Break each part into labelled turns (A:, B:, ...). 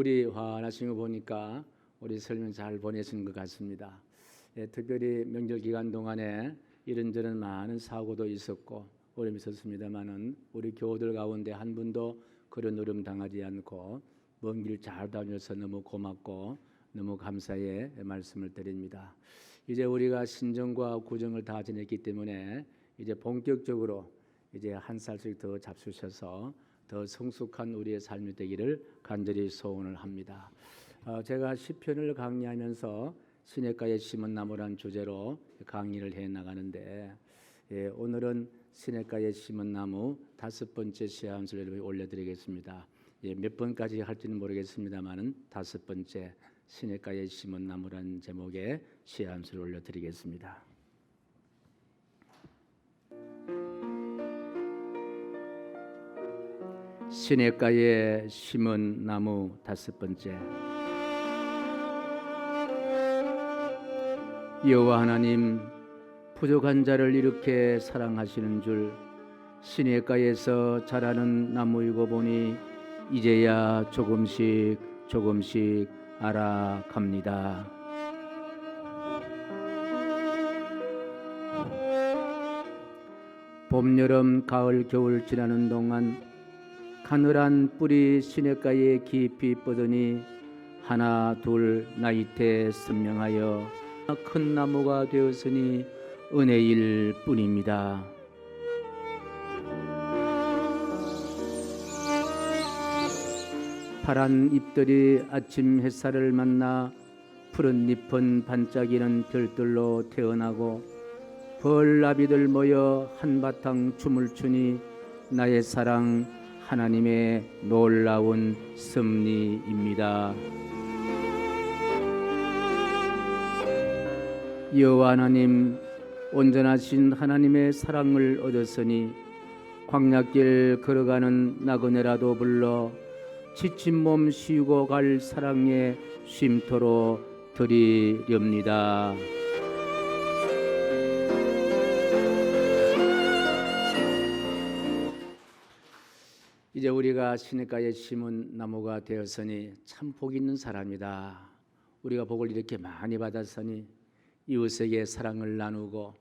A: 얼굴이 환하신 거 보니까 우리 설명 잘 보내신 것 같습니다. 특별히 명절 기간 동안에 이런저런 많은 사고도 있었고 어려움이 있었습니다만은 우리 교우들 가운데 한 분도 그런 어려움 당하지 않고 먼 길 잘 다녀서 너무 고맙고 너무 감사의 말씀을 드립니다. 이제 우리가 신정과 구정을 다 지냈기 때문에 이제 본격적으로 이제 한 살씩 더 잡수셔서 더 성숙한 우리의 삶이 되기를 간절히 소원을 합니다. 제가 시편을 강의하면서 시냇가에 심은 나무란 주제로 강의를 해 나가는데 오늘은 시냇가에 심은 나무 5번째 시한수를 올려드리겠습니다. 몇 번까지 할지는 모르겠습니다만은 5번째 시냇가에 심은 나무란 제목의 시한수를 올려드리겠습니다. 시냇가에 심은 나무 5번째. 여호와 하나님, 부족한 자를 이렇게 사랑하시는 줄 시냇가에서 자라는 나무이고 보니 이제야 조금씩 알아갑니다. 봄, 여름, 가을, 겨울 지나는 동안 가늘한 뿌리 시냇가에 깊이 뻗으니 하나 둘 나이테 선명하여 큰 나무가 되었으니 은혜일 뿐입니다. 파란 잎들이 아침 햇살을 만나 푸른 잎은 반짝이는 별들로 태어나고 벌나비들 모여 한바탕 춤을 추니 나의 사랑 하나님의 놀라운 섭리입니다. 여호와 하나님, 온전하신 하나님의 사랑을 얻었으니 광야길 걸어가는 나그네라도 불러 지친 몸 쉬고 갈 사랑의 쉼터로 드리렵니다. 이제 우리가 시냇가에 심은 나무가 되었으니 참 복 있는 사람이다. 우리가 복을 이렇게 많이 받았으니 이웃에게 사랑을 나누고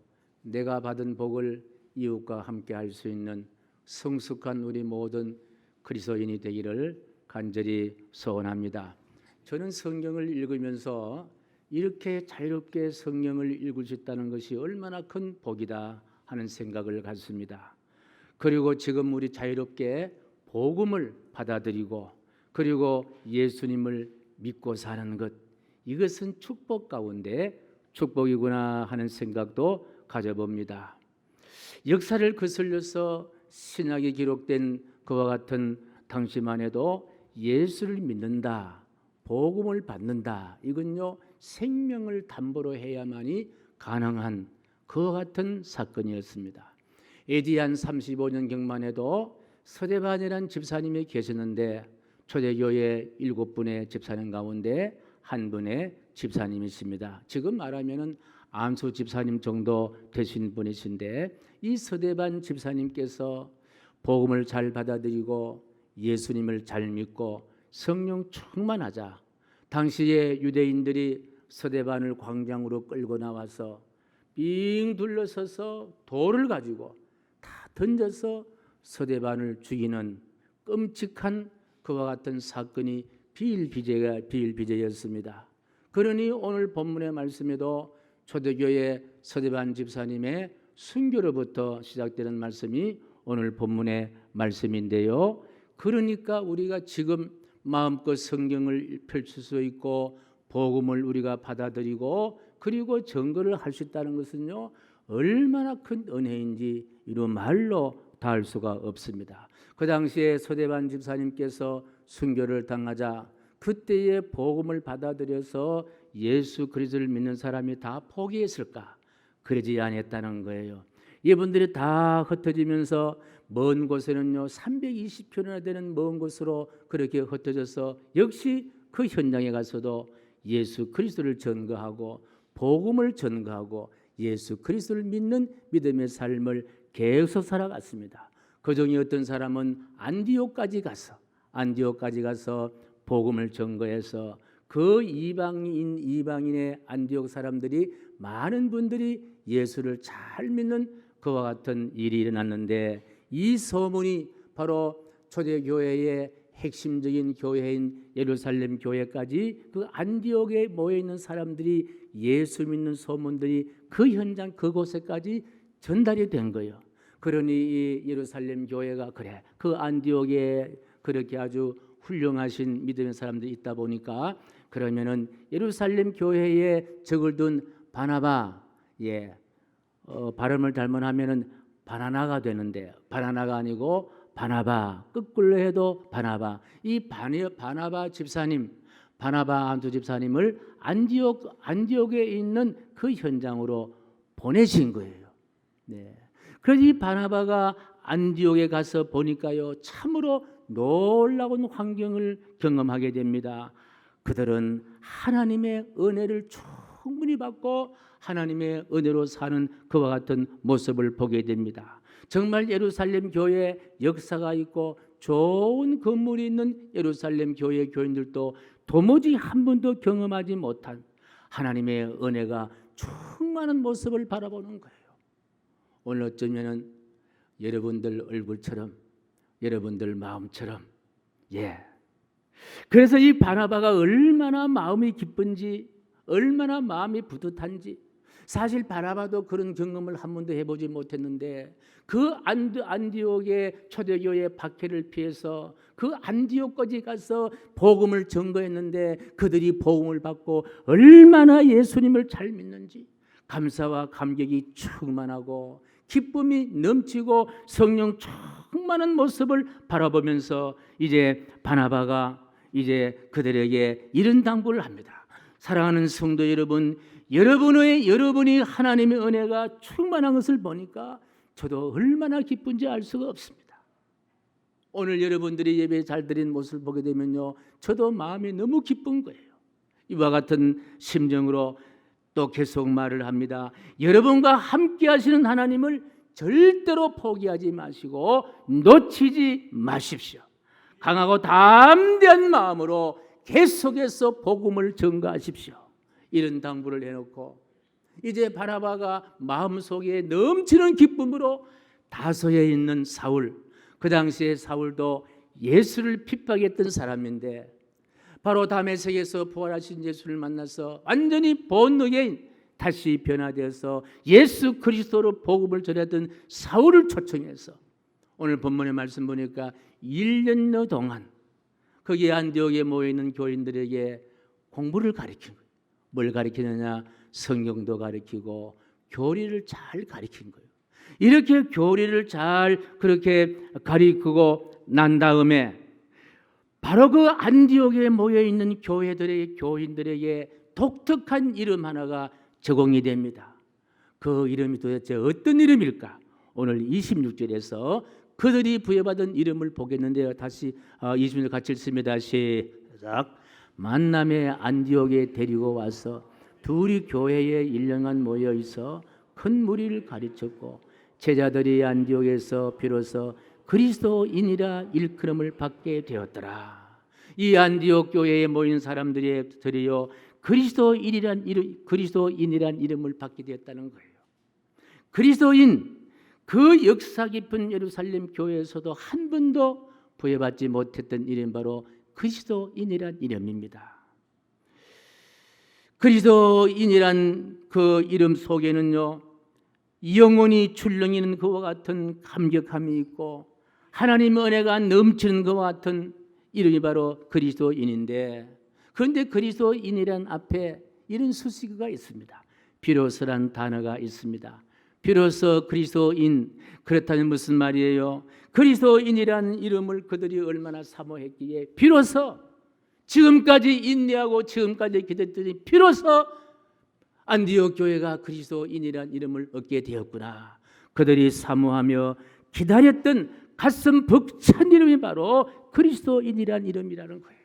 A: 내가 받은 복을 이웃과 함께 할 수 있는 성숙한 우리 모든 그리스도인이 되기를 간절히 소원합니다. 저는 성경을 읽으면서 이렇게 자유롭게 성경을 읽을 수 있다는 것이 얼마나 큰 복이다 하는 생각을 갖습니다. 그리고 지금 우리 자유롭게 복음을 받아들이고 그리고 예수님을 믿고 사는 것, 이것은 축복 가운데 축복이구나 하는 생각도 가져봅니다. 역사를 거슬려서 신약에 기록된 그와 같은 당시만 해도 예수를 믿는다, 복음을 받는다, 이건요 생명을 담보로 해야만이 가능한 그와 같은 사건이었습니다. AD 한 35년경만 해도 서대반이라는 집사님이 계셨는데 초대교회 7분의 집사님 가운데 한 분의 집사님이십니다. 지금 말하면은 안수 집사님 정도 되신 분이신데 이 서대반 집사님께서 복음을 잘 받아들이고 예수님을 잘 믿고 성령 충만하자 당시에 유대인들이 서대반을 광장으로 끌고 나와서 빙 둘러서서 돌을 가지고 다 던져서 서대반을 죽이는 끔찍한 그와 같은 사건이 비일비재였습니다. 그러니 오늘 본문의 말씀에도 초대교회 서대반 집사님의 순교로부터 시작되는 말씀이 오늘 본문의 말씀인데요. 그러니까 우리가 지금 마음껏 성경을 펼칠 수 있고 복음을 우리가 받아들이고 그리고 증거를 할 수 있다는 것은요 얼마나 큰 은혜인지 이루 말로 다할 수가 없습니다. 그 당시에 서대반 집사님께서 순교를 당하자 그때의 복음을 받아들여서 예수 그리스도를 믿는 사람이 다 포기했을까? 그러지 않았다는 거예요. 이분들이 다 흩어지면서 먼 곳에는요 320km나 되는 먼 곳으로 그렇게 흩어져서 역시 그 현장에 가서도 예수 그리스도를 전거하고 복음을 전거하고 예수 그리스도를 믿는 믿음의 삶을 계속 살아갔습니다. 그중에 어떤 사람은 안디옥까지 가서 복음을 전거해서 그 이방인의 안디옥 사람들이 많은 분들이 예수를 잘 믿는 그와 같은 일이 일어났는데, 이 소문이 바로 초대교회의 핵심적인 교회인 예루살렘 교회까지 그 안디옥에 모여 있는 사람들이 예수 믿는 소문들이 그 현장 그곳에까지 전달이 된 거예요. 그러니 이 예루살렘 교회가 그래, 그 안디옥에 그렇게 아주 훌륭하신 믿음의 사람들이 있다 보니까, 그러면은 예루살렘 교회에 적을 둔 바나바, 발음을 잘못하면은 바나나가 되는데, 바나나가 아니고 바나바, 거꾸로 해도 바나바. 이 바나바 집사님, 바나바 안두 집사님을 안디옥에 있는 그 현장으로 보내신 거예요. 네. 그래서 이 바나바가 안디옥에 가서 보니까요, 참으로 놀라운 환경을 경험하게 됩니다. 그들은 하나님의 은혜를 충분히 받고 하나님의 은혜로 사는 그와 같은 모습을 보게 됩니다. 정말 예루살렘 교회 역사가 있고 좋은 건물이 있는 예루살렘 교회 교인들도 도무지 한 번도 경험하지 못한 하나님의 은혜가 충만한 모습을 바라보는 거예요. 오늘 어쩌면은 여러분들 얼굴처럼, 여러분들 마음처럼, 그래서 이 바나바가 얼마나 마음이 기쁜지, 얼마나 마음이 뿌듯한지. 사실 바나바도 그런 경험을 한 번도 해보지 못했는데, 그 안디옥의 초대교회 박해를 피해서 그 안디옥까지 가서 복음을 전거했는데, 그들이 복음을 받고 얼마나 예수님을 잘 믿는지 감사와 감격이 충만하고 기쁨이 넘치고 성령 충만한 모습을 바라보면서 이제 바나바가 이제 그들에게 이런 당부를 합니다. 사랑하는 성도 여러분, 여러분이 하나님의 은혜가 충만한 것을 보니까 저도 얼마나 기쁜지 알 수가 없습니다. 오늘 여러분들이 예배 잘 드린 모습을 보게 되면요, 저도 마음이 너무 기쁜 거예요. 이와 같은 심정으로 또 계속 말을 합니다. 여러분과 함께 하시는 하나님을 절대로 포기하지 마시고 놓치지 마십시오. 강하고 담대한 마음으로 계속해서 복음을 전가하십시오. 이런 당부를 해놓고 이제 바나바가 마음속에 넘치는 기쁨으로 다소에 있는 사울, 그 당시에 사울도 예수를 핍박했던 사람인데, 바로 다메섹에서 부활하신 예수를 만나서 완전히 본능에 다시 변화되어서 예수 그리스도로 복음을 전했던 사울을 초청해서 오늘 본문의 말씀 보니까 1년여 동안 거기 안디옥에 모여있는 교인들에게 공부를 가르친 거예요. 뭘 가르치느냐? 성경도 가르치고 교리를 잘 가르친 거예요. 이렇게 교리를 잘 그렇게 가르치고 난 다음에 바로 그 안디옥에 모여있는 교인들에게 독특한 이름 하나가 제공이 됩니다. 그 이름이 도대체 어떤 이름일까? 오늘 26절에서 그들이 부여받은 이름을 보겠는데요. 다시 26절 같이 읽습니다. 시작. 만남의 안디옥에 데리고 와서 둘이 교회에 1년간 모여 있어 큰 무리를 가르쳤고, 제자들이 안디옥에서 비로소 그리스도인이라 일컬음을 받게 되었더라. 이 안디옥 교회에 모인 사람들이요, 그리스도인이란 이름을 받게 되었다는 거예요. 그리스도인, 그 역사 깊은 예루살렘 교회에서도 한 번도 부여받지 못했던 이름, 바로 그리스도인이란 이름입니다. 그리스도인이란 그 이름 속에는요, 영혼이 출렁이는 그와 같은 감격함이 있고 하나님의 은혜가 넘치는 그와 같은 이름이 바로 그리스도인인데, 그런데 그리스도인이란 앞에 이런 수식어가 있습니다. 비로소란 단어가 있습니다. 비로소 그리스도인, 그렇다면 무슨 말이에요? 그리스도인이라는 이름을 그들이 얼마나 사모했기에 비로소 지금까지 인내하고 지금까지 기도했더니 비로소 안디옥 교회가 그리스도인이라는 이름을 얻게 되었구나. 그들이 사모하며 기다렸던 가슴 벅찬 이름이 바로 그리스도인이라는 이름이라는 거예요.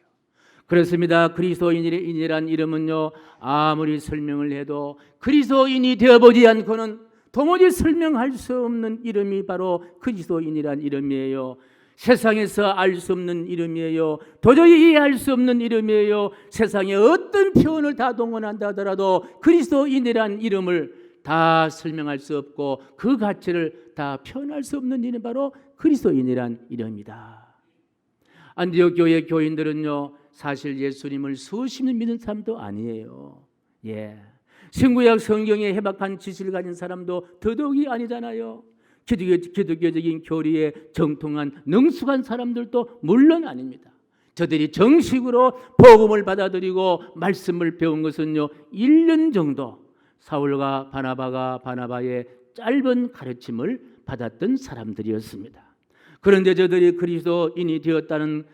A: 그렇습니다. 그리스도인이라는 이름은요, 아무리 설명을 해도 그리스도인이 되어보지 않고는 도무지 설명할 수 없는 이름이 바로 그리스도인이라는 이름이에요. 세상에서 알 수 없는 이름이에요. 도저히 이해할 수 없는 이름이에요. 세상에 어떤 표현을 다 동원한다 하더라도 그리스도인이란 이름을 다 설명할 수 없고 그 가치를 다 표현할 수 없는 이름, 바로 그리스도인이란 이름입니다. 안디옥 교회 교인들은요, 사실 예수님을 수십 년 믿은 사람도 아니에요. 신구약 성경에 해박한 지식을 가진 사람도 더더욱이 아니잖아요. 기독교적인 교리에 정통한 능숙한 사람들도 물론 아닙니다. 저들이 정식으로 복음을 받아들이고 말씀을 배운 것은요, 1년 정도 사울과 바나바의 짧은 가르침을 받았던 사람들이었습니다. 그런데 저들이 그리스도인이 되었다는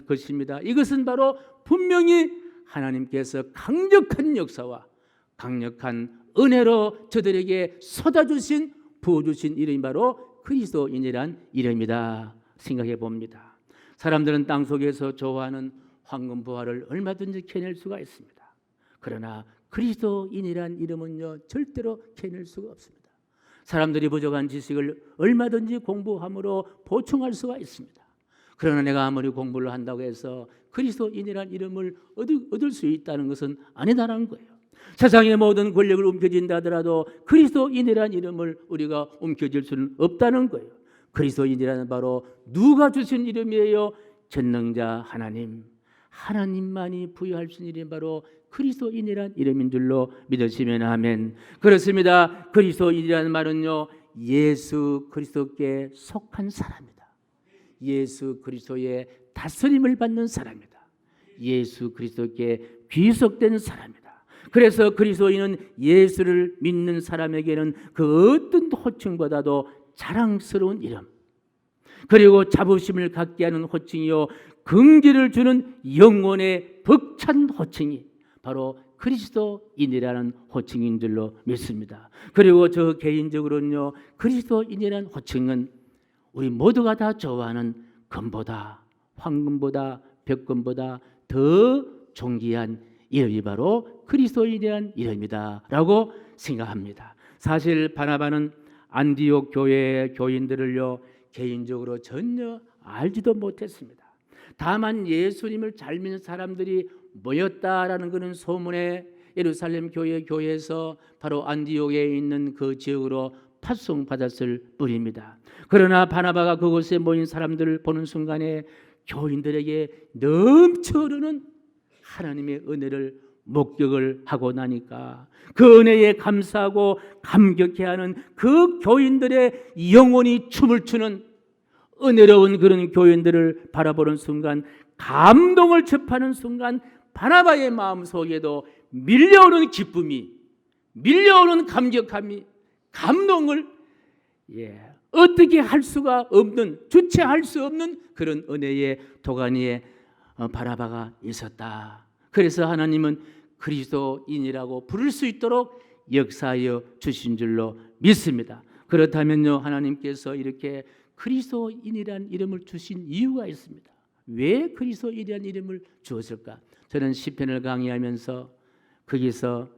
A: 것입니다. 이것은 바로 분명히 하나님께서 강력한 역사와 강력한 은혜로 저들에게 쏟아주신, 부어주신 이름이 바로 그리스도인이란 이름이다 생각해 봅니다. 사람들은 땅속에서 좋아하는 황금 부화를 얼마든지 캐낼 수가 있습니다. 그러나 그리스도인이란 이름은요, 절대로 캐낼 수가 없습니다. 사람들이 부족한 지식을 얼마든지 공부함으로 보충할 수가 있습니다. 그러나 내가 아무리 공부를 한다고 해서 그리스도인이란 이름을 얻을 수 있다는 것은 아니다라는 거예요. 세상의 모든 권력을 움켜쥔다 하더라도 그리스도인이란 이름을 우리가 움켜쥘 수는 없다는 거예요. 그리스도인이라는 바로 누가 주신 이름이에요? 전능자 하나님만이 부여할 수 있는 이름이 바로 그리스도인이란 이름인 줄로 믿으시면 아멘. 그렇습니다. 그리스도인이라는 말은요, 예수 그리스도께 속한 사람이다. 예수 그리스도의 다스림을 받는 사람이다. 예수 그리스도께 귀속된 사람이다. 그래서 그리스도인은 예수를 믿는 사람에게는 그 어떤 호칭보다도 자랑스러운 이름, 그리고 자부심을 갖게 하는 호칭이요, 긍지를 주는 영혼의 벅찬 호칭이 바로 그리스도인이라는 호칭인 줄로 믿습니다. 그리고 저 개인적으로는요, 그리스도인이라는 호칭은 우리 모두가 다 좋아하는 금보다, 황금보다, 백금보다 더 존귀한 이름이 바로 그리스도인이라는 이름이다 라고 생각합니다. 사실 바나바는 안디옥 교회의 교인들을요, 개인적으로 전혀 알지도 못했습니다. 다만 예수님을 잘 믿는 사람들이 모였다라는 그런 소문에 예루살렘 교회에서 바로 안디옥에 있는 그 지역으로 파송받았을 뿐입니다. 그러나 바나바가 그곳에 모인 사람들을 보는 순간에 교인들에게 넘쳐 흐르는 하나님의 은혜를 목격을 하고 나니까 그 은혜에 감사하고 감격해하는 그 교인들의 영혼이 춤을 추는 은혜로운 그런 교인들을 바라보는 순간, 감동을 접하는 순간 바나바의 마음속에도 밀려오는 기쁨이, 밀려오는 감격함이, 감동을 어떻게 할 수가 없는, 주체할 수 없는 그런 은혜의 도가니에 바나바가 있었다. 그래서 하나님은 그리스도인이라고 부를 수 있도록 역사하여 주신 줄로 믿습니다. 그렇다면요, 하나님께서 이렇게 그리스도인이라는 이름을 주신 이유가 있습니다. 왜 그리스도인이라는 이름을 주었을까? 저는 시편을 강의하면서 거기서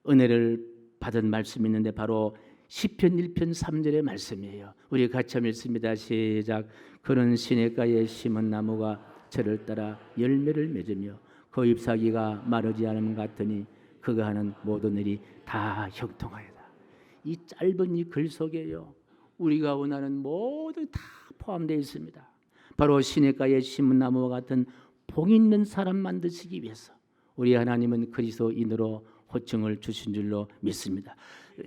A: 은혜를 받은 말씀이 있는데 바로 시편 1편 3절의 말씀이에요. 우리 같이 한번 읽습니다. 시작. 그는 시냇가에 심은 나무가 저를 따라 열매를 맺으며 그 잎사귀가 마르지 않음 같으니 그가 하는 모든 일이 다 형통하여다. 이 짧은 이 글 속에요, 우리가 원하는 모든 다 포함되어 있습니다. 바로 시냇가에 심은 나무와 같은 복 있는 사람 만드시기 위해서 우리 하나님은 그리스도인으로 호칭을 주신 줄로 믿습니다.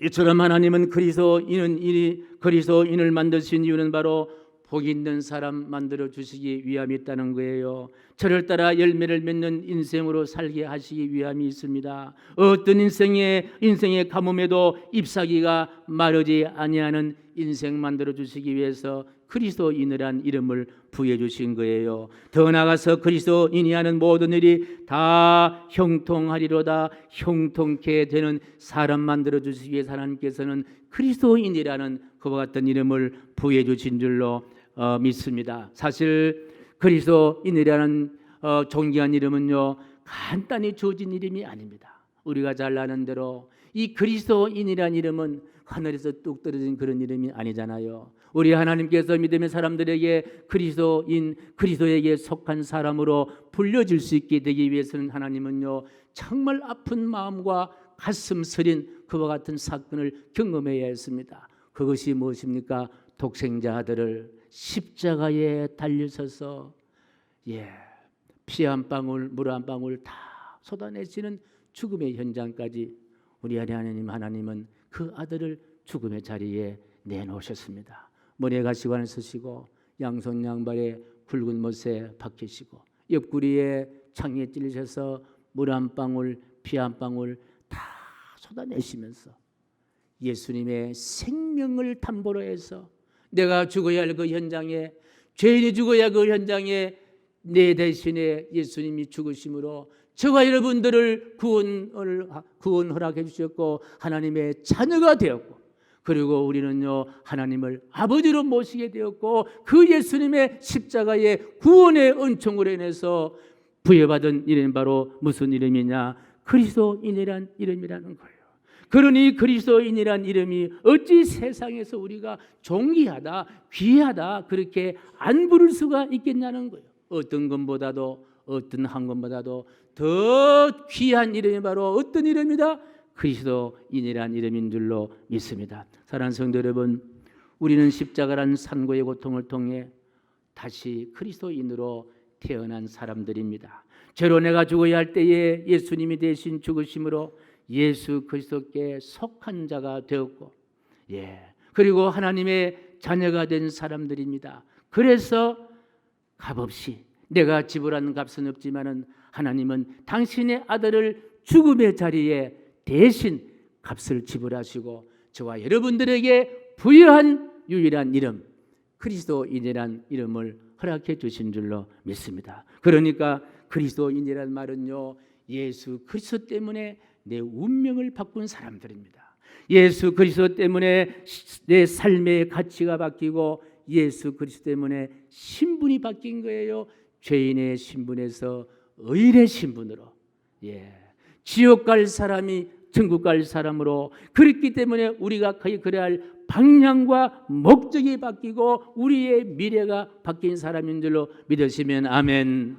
A: 이처럼 하나님은 그리스도인을 만드신 이유는 바로 복 있는 사람 만들어 주시기 위함이 있다는 거예요. 저를 따라 열매를 맺는 인생으로 살게 하시기 위함이 있습니다. 어떤 인생의 가뭄에도 잎사귀가 마르지 아니하는 인생 만들어 주시기 위해서 그리스도인이란 이름을 부여 주신 거예요. 더 나아가서 그리스도인이 하는 모든 일이 다 형통하리로다. 형통케 되는 사람 만들어 주시기 위해서 하나님께서는 그리스도인이라는 그와 같은 이름을 부여 주신 줄로 믿습니다. 사실 그리스도인이라는 존귀한 이름은요, 간단히 주어진 이름이 아닙니다. 우리가 잘 아는 대로 이 그리스도인이라는 이름은 하늘에서 뚝 떨어진 그런 이름이 아니잖아요. 우리 하나님께서 믿음의 사람들에게 그리스도에게 속한 사람으로 불려질 수 있게 되기 위해서는 하나님은요, 정말 아픈 마음과 가슴 서린 그와 같은 사건을 경험해야 했습니다. 그것이 무엇입니까? 독생자 아들을 십자가에 달려서서 피 한 방울 물 한 방울 다 쏟아내시는 죽음의 현장까지 우리 하나님은 그 아들을 죽음의 자리에 내놓으셨습니다. 머리에 가시관을 쓰시고 양손 양발에 굵은 못에 박히시고 옆구리에 창에 찔리셔서 물 한 방울 피 한 방울 다 쏟아내시면서 예수님의 생명을 담보로 해서 내가 죽어야 할 그 현장에, 죄인이 죽어야 그 현장에 내 대신에 예수님이 죽으심으로 저와 여러분들을 구원 허락해 주셨고 하나님의 자녀가 되었고, 그리고 우리는요 하나님을 아버지로 모시게 되었고, 그 예수님의 십자가의 구원의 은총으로 인해서 부여받은 이름이 바로 무슨 이름이냐? 그리스도인이란 이름이라는 거예요. 그러니 그리스도인이란 이름이 어찌 세상에서 우리가 존귀하다, 귀하다 그렇게 안 부를 수가 있겠냐는 거예요. 어떤 것보다도, 어떤 한 것보다도 더 귀한 이름이 바로 어떤 이름이다? 그리스도인이란 이름인 줄로 믿습니다. 사랑하는 성도 여러분, 우리는 십자가란 산고의 고통을 통해 다시 그리스도인으로 태어난 사람들입니다. 죄로 내가 죽어야 할 때에 예수님이 대신 죽으심으로 예수 그리스도께 속한 자가 되었고, 그리고 하나님의 자녀가 된 사람들입니다. 그래서 값없이, 내가 지불한 값은 없지만은 하나님은 당신의 아들을 죽음의 자리에 대신 값을 지불하시고 저와 여러분들에게 부여한 유일한 이름, 그리스도인이란 이름을 허락해 주신 줄로 믿습니다. 그러니까 그리스도인이란 말은요, 예수 그리스도 때문에 내 운명을 바꾼 사람들입니다. 예수 그리스도 때문에 내 삶의 가치가 바뀌고 예수 그리스도 때문에 신분이 바뀐 거예요. 죄인의 신분에서 의인의 신분으로, 지옥 갈 사람이 천국 갈 사람으로, 그렇기 때문에 우리가 그래야 할 방향과 목적이 바뀌고 우리의 미래가 바뀐 사람인 줄로 믿으시면 아멘.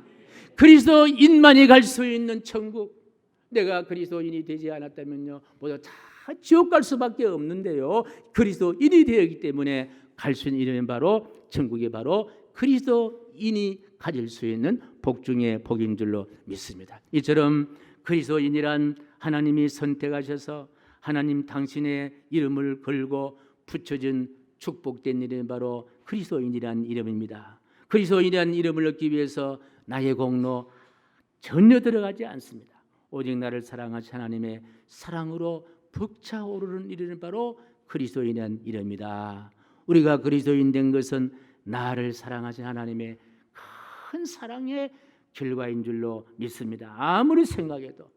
A: 그리스도인만이 갈 수 있는 천국, 내가 그리스도인이 되지 않았다면요 모두 다 지옥 갈 수밖에 없는데요, 그리스도인이 되었기 때문에 갈 수 있는 이름은 바로 천국이 바로 그리스도인이 가질 수 있는 복 중의 복인 줄로 믿습니다. 이처럼 그리스도인이란 하나님이 선택하셔서 하나님 당신의 이름을 걸고 붙여진 축복된 이름이 바로 그리스도인이란 이름입니다. 그리스도인이란 이름을 얻기 위해서 나의 공로 전혀 들어가지 않습니다. 오직 나를 사랑하신 하나님의 사랑으로 벅차오르는 이름이 바로 그리스도인이란 이름입니다. 우리가 그리스도인 된 것은 나를 사랑하신 하나님의 큰 사랑의 결과인 줄로 믿습니다. 아무리 생각해도,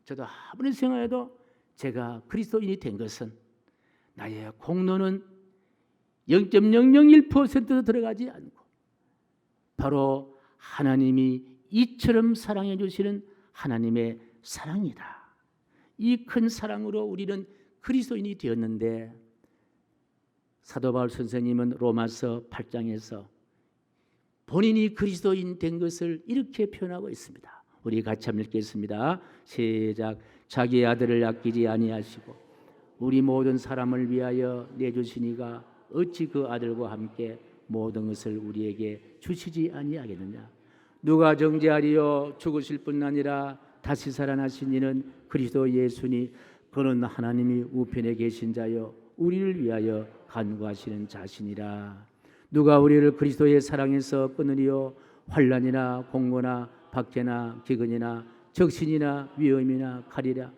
A: 저도 아무리 생각해도 제가 그리스도인이 된 것은 나의 공로는 0.001%도 들어가지 않고 바로 하나님이 이처럼 사랑해 주시는 하나님의 사랑이다. 이 큰 사랑으로 우리는 그리스도인이 되었는데, 사도 바울 선생님은 로마서 8장에서 본인이 그리스도인 된 것을 이렇게 표현하고 있습니다. 우리 같이 한번 읽겠습니다. 시작. 자기의 아들을 아끼지 아니하시고 우리 모든 사람을 위하여 내주시니가 어찌 그 아들과 함께 모든 것을 우리에게 주시지 아니하겠느냐. 누가 정죄하리요? 죽으실 뿐 아니라 다시 살아나신 이는 그리스도 예수니 그는 하나님이 우편에 계신 자여 우리를 위하여 간구하시는 자신이라. 누가 우리를 그리스도의 사랑에서 끊으리요? 환난이나 공고나 박해나 기근이나 적신이나 위험이나 칼이라.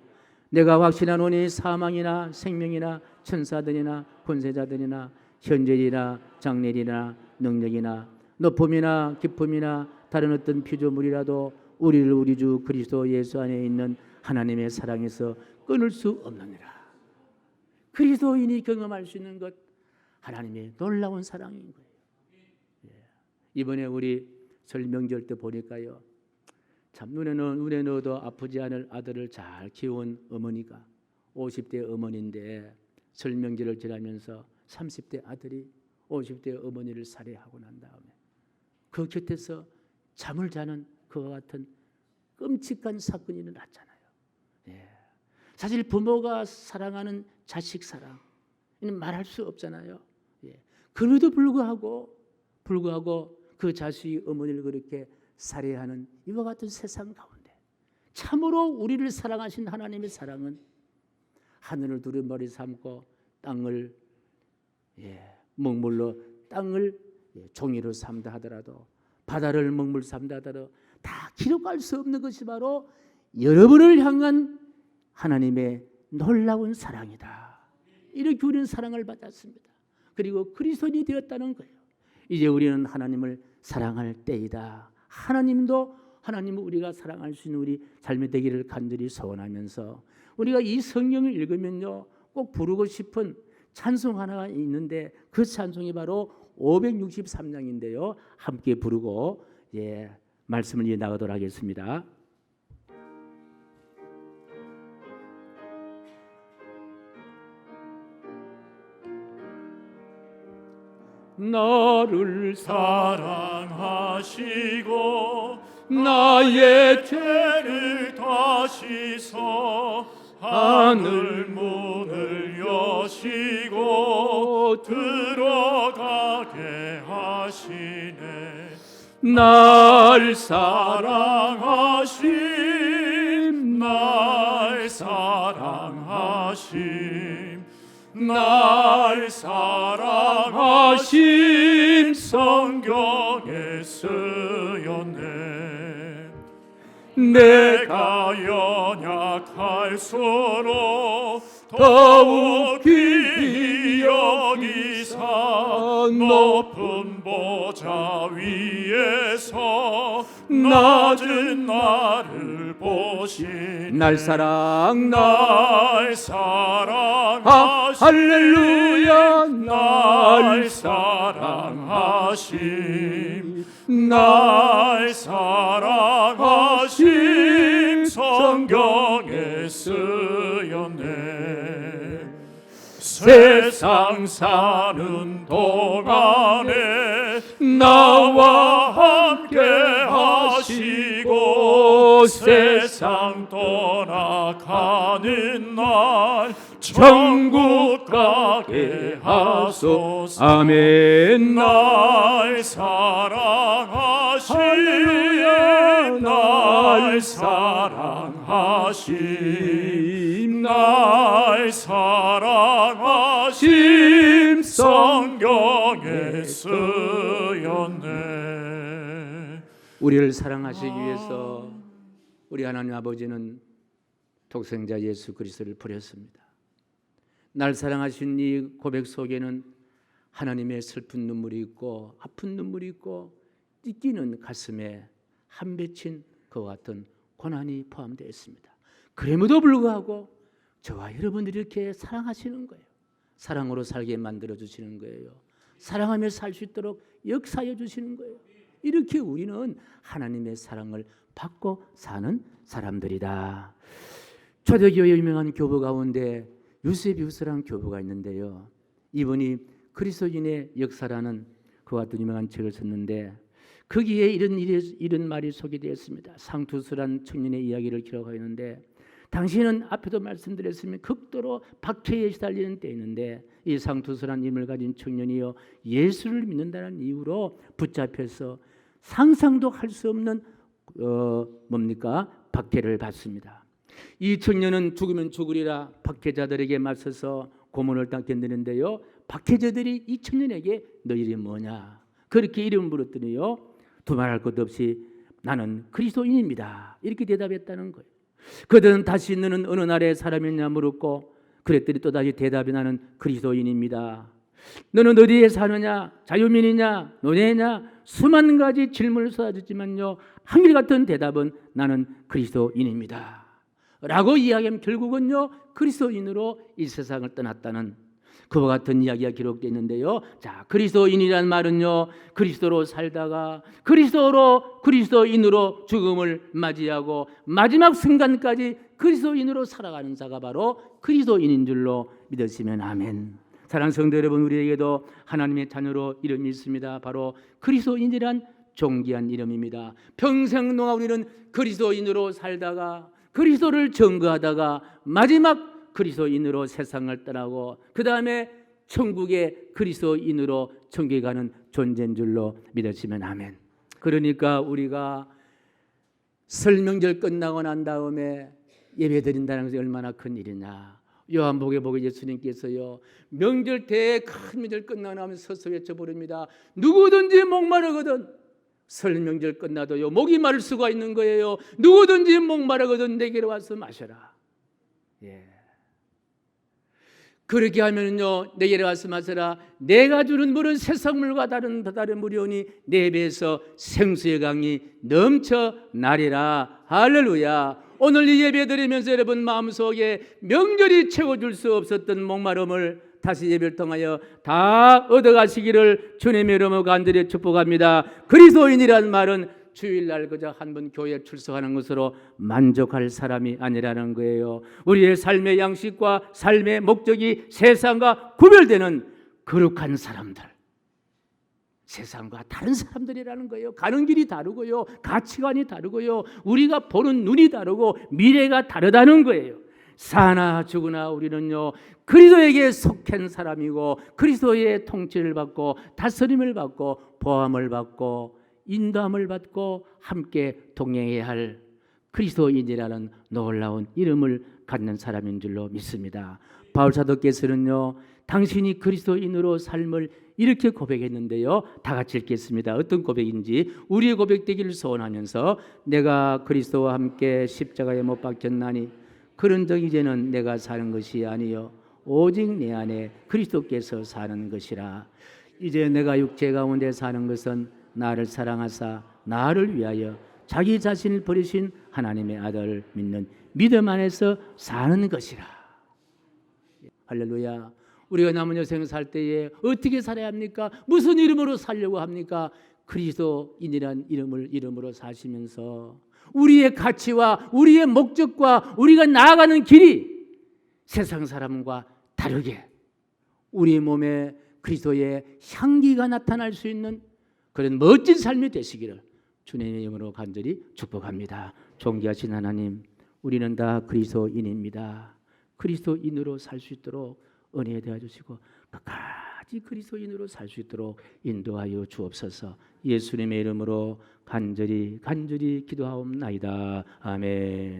A: 내가 확신하노니 사망이나 생명이나 천사들이나 권세자들이나 현재이나 장래이나 능력이나 높음이나 깊음이나 다른 어떤 피조물이라도 우리를 우리 주 그리스도 예수 안에 있는 하나님의 사랑에서 끊을 수 없느니라. 그리스도인이 경험할 수 있는 것, 하나님의 놀라운 사랑인 거예요. 이번에 우리 설 명절 때 보니까요, 참 눈에 넣어도 아프지 않을 아들을 잘 키운 어머니가 50대 어머니인데 설 명절을 지나면서 30대 아들이 50대 어머니를 살해하고 난 다음에 그 곁에서 잠을 자는 그와 같은 끔찍한 사건이 일어났잖아요. 예. 사실 부모가 사랑하는 자식 사랑 이는 말할 수 없잖아요. 예. 그럼에도 불구하고 그 자식이 어머니를 그렇게 살해하는 이와 같은 세상 가운데 참으로 우리를 사랑하신 하나님의 사랑은 하늘을 두루마리 삼고 땅을 먹물로 땅을 종이로 삼다 하더라도 바다를 먹물 삼다 하더라도 다 기록할 수 없는 것이 바로 여러분을 향한 하나님의 놀라운 사랑이다. 이렇게 우리는 사랑을 받았습니다. 그리고 그리스도인이 되었다는 거예요. 이제 우리는 하나님을 사랑할 때이다. 하나님은 우리가 사랑할 수 있는 우리 삶이 되기를 간절히 소원하면서 우리가 이 성경을 읽으면요 꼭 부르고 싶은 찬송 하나가 있는데 그 찬송이 바로 563장인데요. 함께 부르고 말씀을 이어나가도록 하겠습니다. 나를
B: 사랑하시고 나의 죄를 다시서 하늘 문을 여시고 들어가게 하시네. 날 사랑하심 날 사랑하심 날 사랑하심 성경에 쓰였네. 내가 연약할수록 더욱 귀히 여기사 높은 보좌 위에서 낮은 나를 보신
A: 날 사랑
B: 날 사랑하심
A: 할렐루야
B: 날 사랑하심 날 사랑하심 성경에 쓰였네. 세상 사는 동안에 나와 함께 하시고 세상 떠나가는 날 천국 가게 하소서.
A: 아멘.
B: 날 사랑하심 날 사랑하심 날 사랑하심 성경에 쓰였네.
A: 우리를 사랑하시기 위해서 우리 하나님 아버지는 독생자 예수 그리스도를 보냈습니다. 날 사랑하신 이 고백 속에는 하나님의 슬픈 눈물이 있고 아픈 눈물이 있고 뛰는 가슴에 한 맺힌 그와 같은 고난이 포함되어 있습니다. 그럼에도 불구하고 저와 여러분들이 이렇게 사랑하시는 거예요. 사랑으로 살게 만들어 주시는 거예요. 사랑하며 살 수 있도록 역사해 주시는 거예요. 이렇게 우리는 하나님의 사랑을 받고 사는 사람들이다. 초대교회 유명한 교부 가운데 유세비우스라는 교부가 있는데요. 이분이 그리스도인의 역사라는 그와 같은 유명한 책을 썼는데 거기에 이런 말이 소개되어 있습니다. 상투스란 청년의 이야기를 기록하고 있는데 당시에는 앞에도 말씀드렸으면 극도로 박해에 시달리는 때였는데 이 상투스란 인물을 가진 청년이요 예수를 믿는다는 이유로 붙잡혀서 상상도 할 수 없는 박해를 받습니다. 이 청년은 죽으면 죽으리라 박해자들에게 맞서서 고문을 당겼는데요. 박해자들이 이 청년에게 너 이름이 뭐냐 그렇게 이름을 물었더니요 두말할 것도 없이 나는 그리스도인입니다 이렇게 대답했다는 거예요. 그들은 다시 너는 어느 나라의 사람이냐 물었고 그랬더니 또다시 대답이 나는 그리스도인입니다. 너는 어디에 사느냐 자유민이냐 노예냐 수만 가지 질문을 쏟아졌지만요 한결같은 대답은 나는 그리스도인입니다 라고 이야기하면 결국은요 그리스도인으로 이 세상을 떠났다는 그와 같은 이야기가 기록되어 있는데요. 자, 그리스도인이란 말은요 그리스도로 살다가 그리스도인으로 죽음을 맞이하고 마지막 순간까지 그리스도인으로 살아가는 자가 바로 그리스도인인 줄로 믿으시면 아멘. 사랑하는 성도 여러분, 우리에게도 하나님의 자녀로 이름이 있습니다. 바로 그리스도인이란 존귀한 이름입니다. 평생 동안 우리는 그리스도인으로 살다가 그리스도를 증거하다가 마지막 그리스도인으로 세상을 떠나고 그 다음에 천국의 그리스도인으로 천국에 가는 존재인 줄로 믿으시면 아멘. 그러니까 우리가 설 명절 끝나고 난 다음에 예배 드린다는 것이 얼마나 큰 일이냐. 요한복음에 보게 예수님께서요, 명절 때에 큰 명절 끝나고 나면 서서 외쳐 부릅니다. 누구든지 목마르거든, 설 명절 끝나도요 목이 마를 수가 있는 거예요. 누구든지 목마르거든 내게로 와서 마셔라. 예. 그렇게 하면요 내게로 와서 마셔라. 내가 주는 물은 세상물과 다른 물이 오니 내 배에서 생수의 강이 넘쳐나리라. 할렐루야. 오늘 이 예배 드리면서 여러분 마음속에 명절이 채워줄 수 없었던 목마름을 다시 예배를 통하여 다 얻어가시기를 주님의 이름으로 간절히 축복합니다. 그리스도인이란 말은 주일날 그저 한 번 교회에 출석하는 것으로 만족할 사람이 아니라는 거예요. 우리의 삶의 양식과 삶의 목적이 세상과 구별되는 거룩한 사람들, 세상과 다른 사람들이라는 거예요. 가는 길이 다르고요, 가치관이 다르고요, 우리가 보는 눈이 다르고 미래가 다르다는 거예요. 사나 죽으나 우리는요 그리스도에게 속한 사람이고 그리스도의 통치를 받고 다스림을 받고 보함을 받고 인도함을 받고 함께 동행해야 할 그리스도인이라는 놀라운 이름을 갖는 사람인 줄로 믿습니다. 바울 사도께서는요 당신이 그리스도인으로 삶을 이렇게 고백했는데요, 다 같이 읽겠습니다. 어떤 고백인지 우리의 고백되기를 소원하면서 내가 그리스도와 함께 십자가에 못 박혔나니 그런즉 이제는 내가 사는 것이 아니요 오직 내 안에 그리스도께서 사는 것이라. 이제 내가 육체 가운데 사는 것은 나를 사랑하사 나를 위하여 자기 자신을 버리신 하나님의 아들 믿는 믿음 안에서 사는 것이라. 할렐루야. 우리가 남은 여생 살 때에 어떻게 살아야 합니까? 무슨 이름으로 살려고 합니까? 그리스도인이란 이름으로 사시면서 우리의 가치와 우리의 목적과 우리가 나아가는 길이 세상 사람과 다르게 우리 몸에 그리스도의 향기가 나타날 수 있는 그런 멋진 삶이 되시기를 주님의 이름으로 간절히 축복합니다. 존귀하신 하나님, 우리는 다 그리스도인입니다. 그리스도인으로 살 수 있도록 은혜 되어 주시고 끝까지 그리스도인으로 살 수 있도록 인도하여 주옵소서. 예수님의 이름으로 간절히 기도하옵나이다. 아멘.